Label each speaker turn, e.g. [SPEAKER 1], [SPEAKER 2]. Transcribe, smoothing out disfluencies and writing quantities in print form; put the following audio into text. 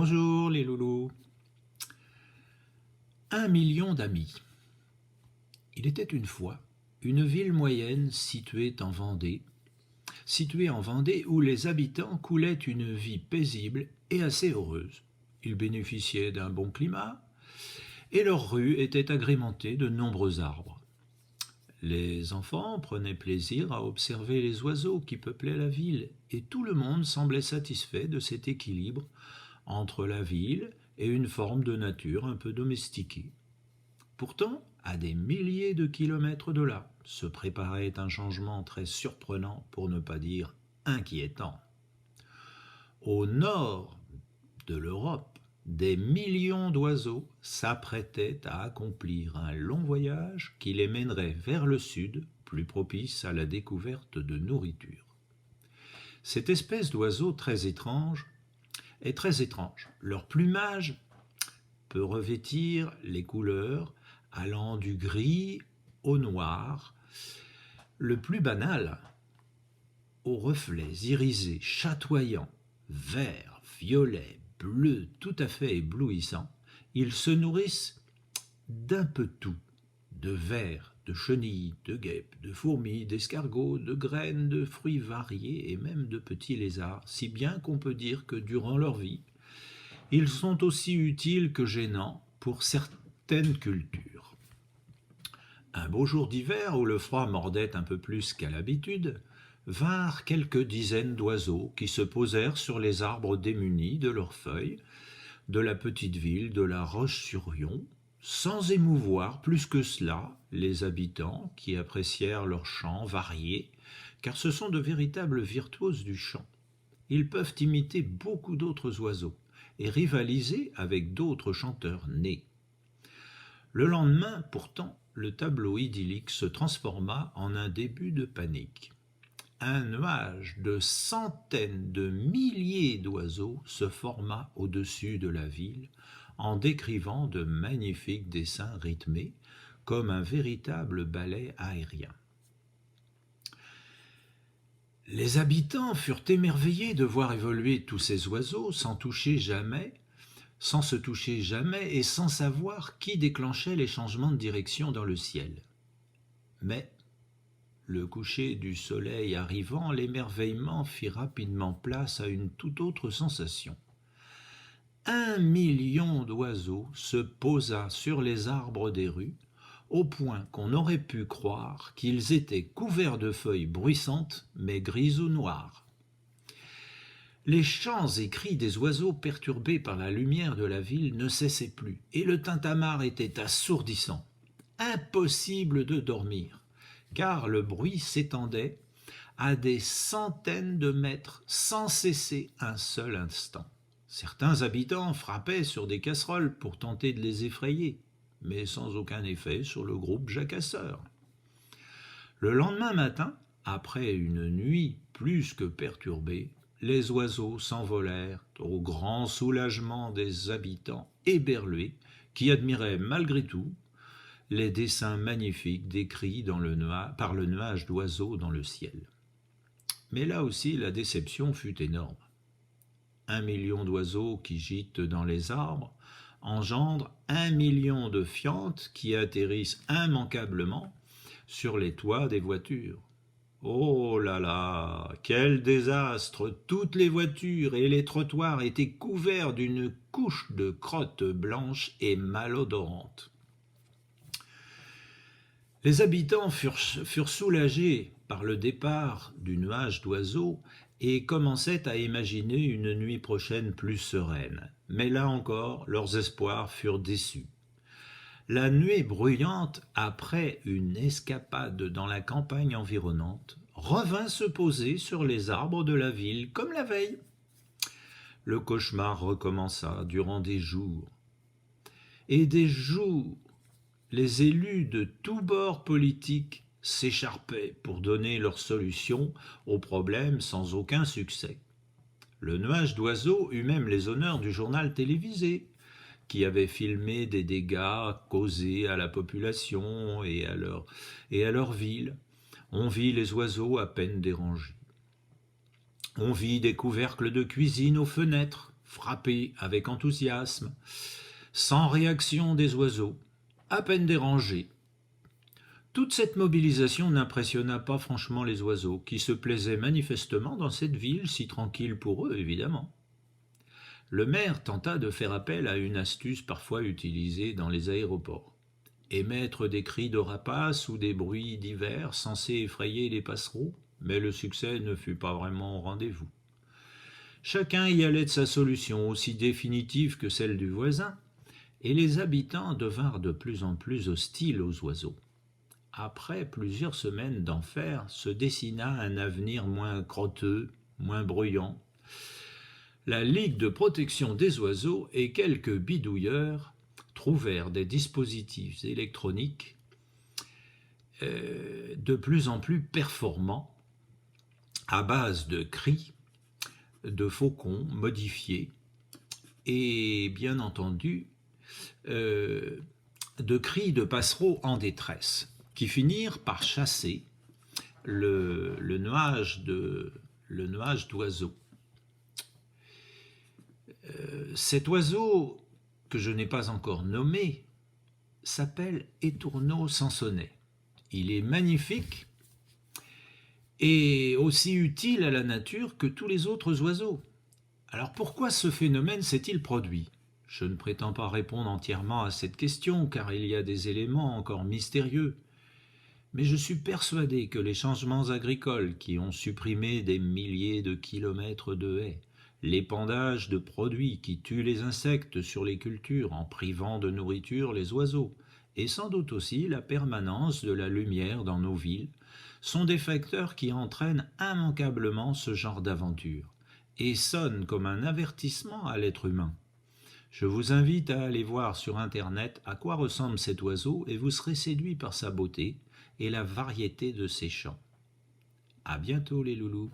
[SPEAKER 1] Bonjour les loulous. 1 million d'amis. Il était une fois une ville moyenne située en Vendée où les habitants coulaient une vie paisible et assez heureuse. Ils bénéficiaient d'un bon climat et leurs rues étaient agrémentées de nombreux arbres. Les enfants prenaient plaisir à observer les oiseaux qui peuplaient la ville et tout le monde semblait satisfait de cet équilibre entre la ville et une forme de nature un peu domestiquée. Pourtant, à des milliers de kilomètres de là, se préparait un changement très surprenant, pour ne pas dire inquiétant. Au nord de l'Europe, des millions d'oiseaux s'apprêtaient à accomplir un long voyage qui les mènerait vers le sud, plus propice à la découverte de nourriture. Cette espèce d'oiseau est très étrange. Leur plumage peut revêtir les couleurs allant du gris au noir, le plus banal, aux reflets irisés, chatoyants, verts, violets, bleus, tout à fait éblouissants. Ils se nourrissent d'un peu tout, de vers, de chenilles, de guêpes, de fourmis, d'escargots, de graines, de fruits variés et même de petits lézards, si bien qu'on peut dire que durant leur vie, ils sont aussi utiles que gênants pour certaines cultures. Un beau jour d'hiver où le froid mordait un peu plus qu'à l'habitude, vinrent quelques dizaines d'oiseaux qui se posèrent sur les arbres démunis de leurs feuilles de la petite ville de La Roche-sur-Yon, sans émouvoir plus que cela les habitants qui apprécièrent leurs chants variés, car ce sont de véritables virtuoses du chant. Ils peuvent imiter beaucoup d'autres oiseaux et rivaliser avec d'autres chanteurs nés. Le lendemain, pourtant, le tableau idyllique se transforma en un début de panique. Un nuage de centaines de milliers d'oiseaux se forma au-dessus de la ville en décrivant de magnifiques dessins rythmés comme un véritable ballet aérien. Les habitants furent émerveillés de voir évoluer tous ces oiseaux sans se toucher jamais et sans savoir qui déclenchait les changements de direction dans le ciel. Mais, le coucher du soleil arrivant, l'émerveillement fit rapidement place à une toute autre sensation. 1 million d'oiseaux se posa sur les arbres des rues, au point qu'on aurait pu croire qu'ils étaient couverts de feuilles bruissantes, mais grises ou noires. Les chants et cris des oiseaux perturbés par la lumière de la ville ne cessaient plus, et le tintamarre était assourdissant. Impossible de dormir, car le bruit s'étendait à des centaines de mètres sans cesser un seul instant. Certains habitants frappaient sur des casseroles pour tenter de les effrayer, mais sans aucun effet sur le groupe jacasseur. Le lendemain matin, après une nuit plus que perturbée, les oiseaux s'envolèrent au grand soulagement des habitants éberlués qui admiraient malgré tout les dessins magnifiques décrits par le nuage d'oiseaux dans le ciel. Mais là aussi, la déception fut énorme. 1 million d'oiseaux qui gîtent dans les arbres engendrent 1 million de fientes qui atterrissent immanquablement sur les toits des voitures. Oh là là, quel désastre! Toutes les voitures et les trottoirs étaient couverts d'une couche de crottes blanches et malodorantes. Les habitants furent soulagés par le départ du nuage d'oiseaux et commençaient à imaginer une nuit prochaine plus sereine. Mais là encore, leurs espoirs furent déçus. La nuée bruyante, après une escapade dans la campagne environnante, revint se poser sur les arbres de la ville comme la veille. Le cauchemar recommença durant des jours. Et des jours, les élus de tous bords politiques s'écharpaient pour donner leur solution au problème sans aucun succès. Le nuage d'oiseaux eut même les honneurs du journal télévisé, qui avait filmé des dégâts causés à la population et à leur ville. On vit les oiseaux à peine dérangés. On vit des couvercles de cuisine aux fenêtres, frappé avec enthousiasme, sans réaction des oiseaux, à peine dérangés. Toute cette mobilisation n'impressionna pas franchement les oiseaux, qui se plaisaient manifestement dans cette ville si tranquille pour eux, évidemment. Le maire tenta de faire appel à une astuce parfois utilisée dans les aéroports. Émettre des cris de rapaces ou des bruits divers censés effrayer les passereaux, mais le succès ne fut pas vraiment au rendez-vous. Chacun y allait de sa solution, aussi définitive que celle du voisin, et les habitants devinrent de plus en plus hostiles aux oiseaux. Après plusieurs semaines d'enfer, se dessina un avenir moins crotteux, moins bruyant. La Ligue de protection des oiseaux et quelques bidouilleurs trouvèrent des dispositifs électroniques de plus en plus performants à base de cris de faucons modifiés et bien entendu de cris de passereaux en détresse qui finirent par chasser le nuage d'oiseaux. Cet oiseau, que je n'ai pas encore nommé, s'appelle Étourneau sansonnet. Il est magnifique et aussi utile à la nature que tous les autres oiseaux. Alors pourquoi ce phénomène s'est-il produit ? Je ne prétends pas répondre entièrement à cette question, car il y a des éléments encore mystérieux. Mais je suis persuadé que les changements agricoles qui ont supprimé des milliers de kilomètres de haies, l'épandage de produits qui tuent les insectes sur les cultures en privant de nourriture les oiseaux, et sans doute aussi la permanence de la lumière dans nos villes, sont des facteurs qui entraînent immanquablement ce genre d'aventure, et sonnent comme un avertissement à l'être humain. Je vous invite à aller voir sur Internet à quoi ressemble cet oiseau et vous serez séduit par sa beauté et la variété de ses chants. À bientôt les loulous.